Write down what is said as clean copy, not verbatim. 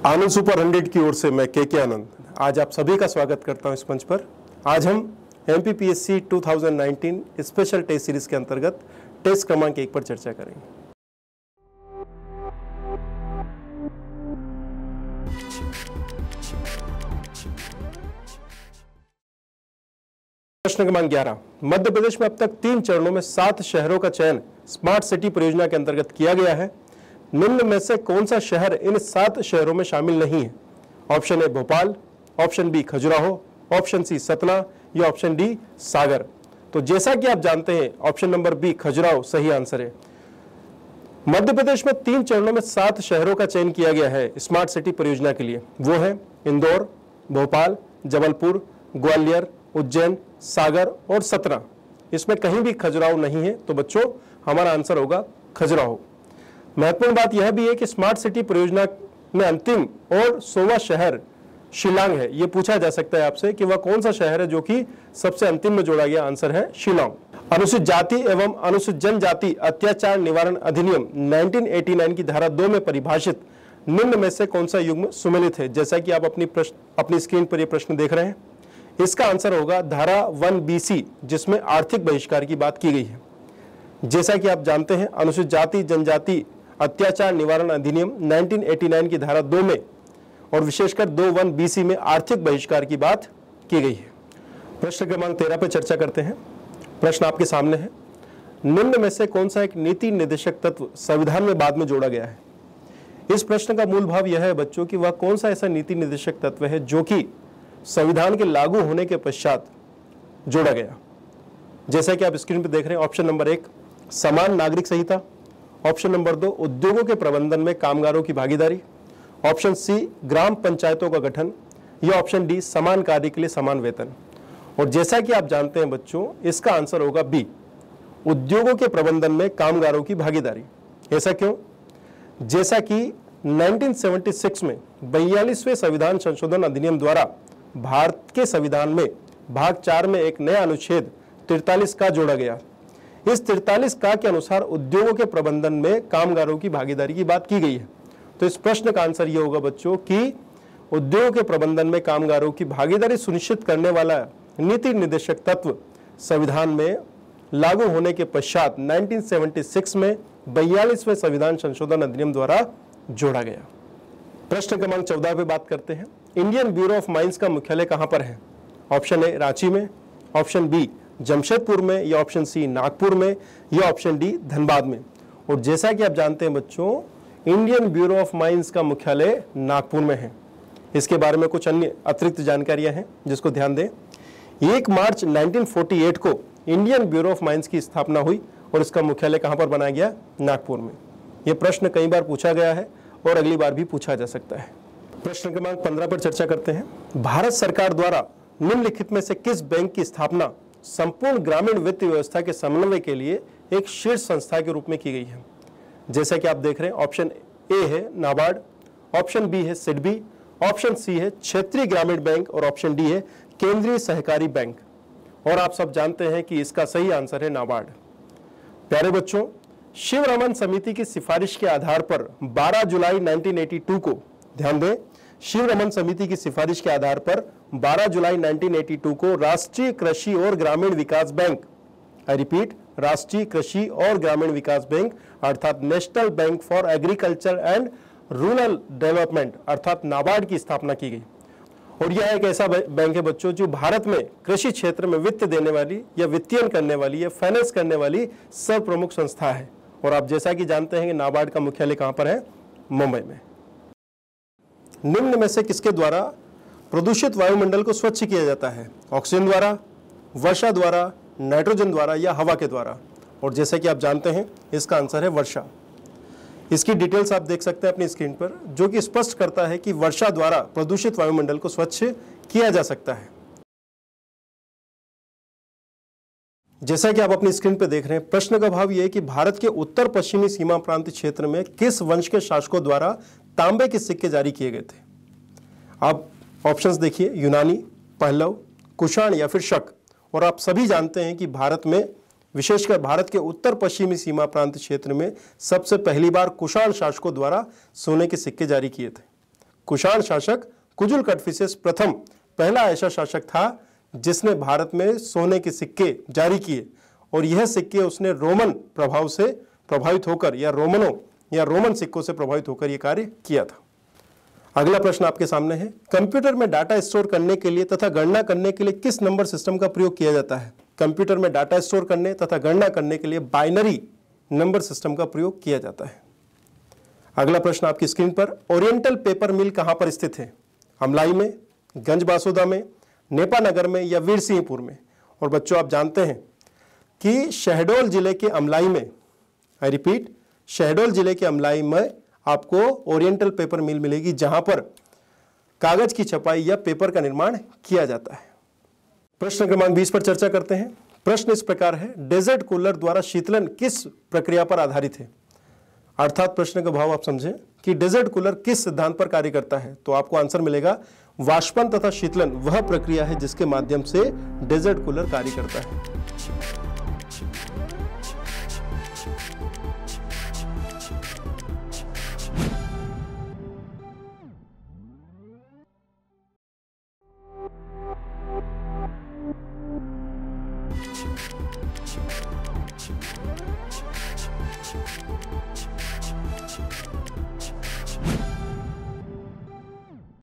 आनंद super 100 की ओर से मैं के आनंद आज आप सभी का स्वागत करता हूं इस मंच पर। आज हम MPPSC 2019 स्पेशल टेस्ट सीरीज के अंतर्गत टेस्ट क्रमांक 1 पर चर्चा करेंगे। प्रश्न क्रमांक 11, मध्य प्रदेश में अब तक 3 चरणों में 7 शहरों का चयन स्मार्ट सिटी परियोजना के अंतर्गत किया गया है। निम्न में से कौन सा शहर इन 7 शहरों में शामिल नहीं है? Option A Bhopal, option B Khajuraho, option C Satna या ऑप्शन डी सागर। तो जैसा कि आप जानते हैं ऑप्शन नंबर बी खजुराहो सही आंसर है। मध्य प्रदेश में 3 चरणों में 7 शहरों का चयन किया गया है स्मार्ट सिटी परियोजना के लिए। वो है इंदौर, भोपाल, जबलपुर, ग्वालियर, उज्जैन, सागर और सतना। इसमें कहीं भी खजुराहो नहीं है, तो बच्चों हमारा आंसर होगा खजुराहो। महत्वपूर्ण बात यह भी है कि स्मार्ट सिटी परियोजना में अंतिम और 100वां शहर शिलांग है। यह पूछा जा सकता है आपसे कि वह कौन सा शहर है जो कि सबसे अंतिम में जोड़ा गया। आंसर है शिलांग। अनुसूचित जाति एवं अनुसूचित जनजाति अत्याचार निवारण अधिनियम 1989 की धारा 2 में परिभाषित निम्न में से कौन सा युग्म सुमेलित है? जैसा कि आप अपनी स्क्रीन पर यह प्रश्न देख रहे हैं, इसका आंसर होगा धारा 1BC, जिसमें आर्थिक बहिष्कार की बात की गई है। जैसा कि आप जानते हैं अनुसूचित जाति जनजाति अत्याचार निवारण अधिनियम 1989 की धारा 2 में और विशेषकर 2(1)BC में आर्थिक बहिष्कार की बात की गई है। प्रश्न क्रमांक 13 पर चर्चा करते हैं। प्रश्न आपके सामने है, निम्न में से कौन सा एक नीति निर्देशक तत्व संविधान में बाद में जोड़ा गया है? इस प्रश्न का मूल भाव यह है बच्चों कि वह कौन सा ऐसा नीति निर्देशक तत्व है जो कि संविधान के लागू होने के पश्चात जोड़ा गया। जैसा कि आप स्क्रीन पर देख रहे हैं, ऑप्शन नंबर 1 समान नागरिक संहिता, ऑप्शन नंबर 2 उद्योगों के प्रबंधन में कामगारों की भागीदारी, ऑप्शन सी ग्राम पंचायतों का गठन या ऑप्शन डी समान कार्य के लिए समान वेतन। और जैसा कि आप जानते हैं बच्चों, इसका आंसर होगा बी उद्योगों के प्रबंधन में कामगारों की भागीदारी। ऐसा क्यों? जैसा कि 1976 में 42वें संविधान संशोधन अधिनियम द्वारा भारत के संविधान में भाग 4 में एक नया अनुच्छेद 43 का जोड़ा गया। इस 43 का के अनुसार उद्योगों के प्रबंधन में कामगारों की भागीदारी की बात की गई है। तो इस प्रश्न का आंसर यह होगा बच्चों कि उद्योगों के प्रबंधन में कामगारों की भागीदारी सुनिश्चित करने वाला नीति निर्देशक तत्व संविधान में लागू होने के पश्चात 1976 में 42वें संविधान संशोधन अधिनियम द्वारा जोड़ा गया। प्रश्न क्रमांक 14 पे बात करते हैं। इंडियन ब्यूरो ऑफ माइंस का मुख्यालय कहां पर है? ऑप्शन ए रांची में, ऑप्शन बी जमशेदपुर में या ऑप्शन सी नागपुर में या ऑप्शन डी धनबाद में। और जैसा कि आप जानते हैं बच्चों, इंडियन ब्यूरो ऑफ माइंस का मुख्यालय नागपुर में है। इसके बारे में कुछ अन्य अतिरिक्त जानकारियां हैं जिसको ध्यान दें। 1 मार्च 1948 को इंडियन ब्यूरो ऑफ माइंस की स्थापना हुई और इसका मुख्यालय कहां पर बनाया गया? नागपुर में। यह प्रश्न कई बार पूछा गया है और अगली बार भी पूछा जा सकता है। प्रश्न क्रमांक 15 पर चर्चा करते हैं। भारत सरकार द्वारा निम्नलिखित में से किस बैंक की स्थापना संपूर्ण ग्रामीण वित्त व्यवस्था के समन्वय के लिए एक शीर्ष संस्था के रूप में की गई है? जैसा कि आप देख रहे हैं, ऑप्शन ए है नाबार्ड, ऑप्शन बी है सिडबी, ऑप्शन सी है क्षेत्रीय ग्रामीण बैंक और ऑप्शन डी है केंद्रीय सहकारी बैंक। और आप सब जानते हैं कि इसका सही आंसर है नाबार्ड। प्यारे बच्चों, शिवरमन समिति की सिफारिश के आधार पर 12 जुलाई 1982 को, ध्यान दें, शिवरमन समिति की सिफारिश के आधार पर 12 जुलाई 1982 को राष्ट्रीय कृषि और ग्रामीण विकास बैंक, आई रिपीट, राष्ट्रीय कृषि और ग्रामीण विकास बैंक अर्थात national bank for agriculture and rural development अर्थात नाबार्ड की स्थापना की गई। और यह एक ऐसा बैंक है बच्चों जो भारत में कृषि क्षेत्र में वित्त देने वाली या वित्तीयन करने वाली या फाइनेंस करने वाली सर्वप्रमुख संस्था है। और आप जैसा कि जानते हैं कि नाबार्ड का मुख्यालय कहां पर है? मुंबई में। निम्न में से किसके द्वारा प्रदूषित वायुमंडल को स्वच्छ किया जाता है? ऑक्सीजन द्वारा, वर्षा द्वारा, नाइट्रोजन द्वारा या हवा के द्वारा? और जैसे कि आप जानते हैं इसका आंसर है वर्षा। इसकी डिटेल्स आप देख सकते हैं अपनी स्क्रीन पर, जो कि स्पष्ट करता है कि वर्षा द्वारा प्रदूषित वायुमंडल को स्वच्छ किया जा सकता है। जैसा कि आप अपनी स्क्रीन पर देख रहे हैं, प्रश्न का भाव यह है कि भारत के उत्तर पश्चिमी सीमा प्रांत क्षेत्र में किस वंश के शासकों द्वारा तांबे के सिक्के जारी किए गए थे? आप ऑप्शंस देखिए, यूनानी, पहलव, कुषाण या फिर शक। और आप सभी जानते हैं कि भारत में, विशेषकर भारत के उत्तर पश्चिमी सीमा प्रांत क्षेत्र में सबसे पहली बार कुषाण शासकों द्वारा सोने के सिक्के जारी किए थे। कुषाण शासक कुजुल कटफिसेस प्रथम पहला ऐसा शासक था जिसने भारत में सोने के सिक्के जारी किए और यह सिक्के उसने रोमन प्रभाव से प्रभावित होकर या रोमन सिक्कों से प्रभावित होकर यह कार्य किया था। अगला प्रश्न आपके सामने है, कंप्यूटर में डाटा स्टोर करने के लिए तथा गणना करने के लिए किस नंबर सिस्टम का प्रयोग किया जाता है? कंप्यूटर में डाटा स्टोर करने तथा गणना करने के लिए बाइनरी नंबर सिस्टम का प्रयोग किया जाता है। अगला प्रश्न आपकी स्क्रीन पर, ओरिएंटल पेपर मिल कहां पर स्थित है? अमलाई में, गंजबासोदा में, नेपानगर में या वीरसिंहपुर में? और बच्चों आप जानते हैं कि शहडोल जिले के अमलाई में, आई रिपीट, शहडोल जिले के अमलाई में आपको ओरिएंटल पेपर मिल मिलेगी जहां पर कागज की छपाई या पेपर का निर्माण किया जाता है। प्रश्न क्रमांक 20 पर चर्चा करते हैं। प्रश्न इस प्रकार है, डेजर्ट कूलर द्वारा शीतलन किस प्रक्रिया पर आधारित है? अर्थात प्रश्न का भाव आप समझें कि डेजर्ट कूलर किस सिद्धांत पर कार्य करता है, तो आपको आंसर मिलेगा वाष्पन तथा शीतलन वह प्रक्रिया है जिसके माध्यम से डेजर्ट कूलर कार्य करता है।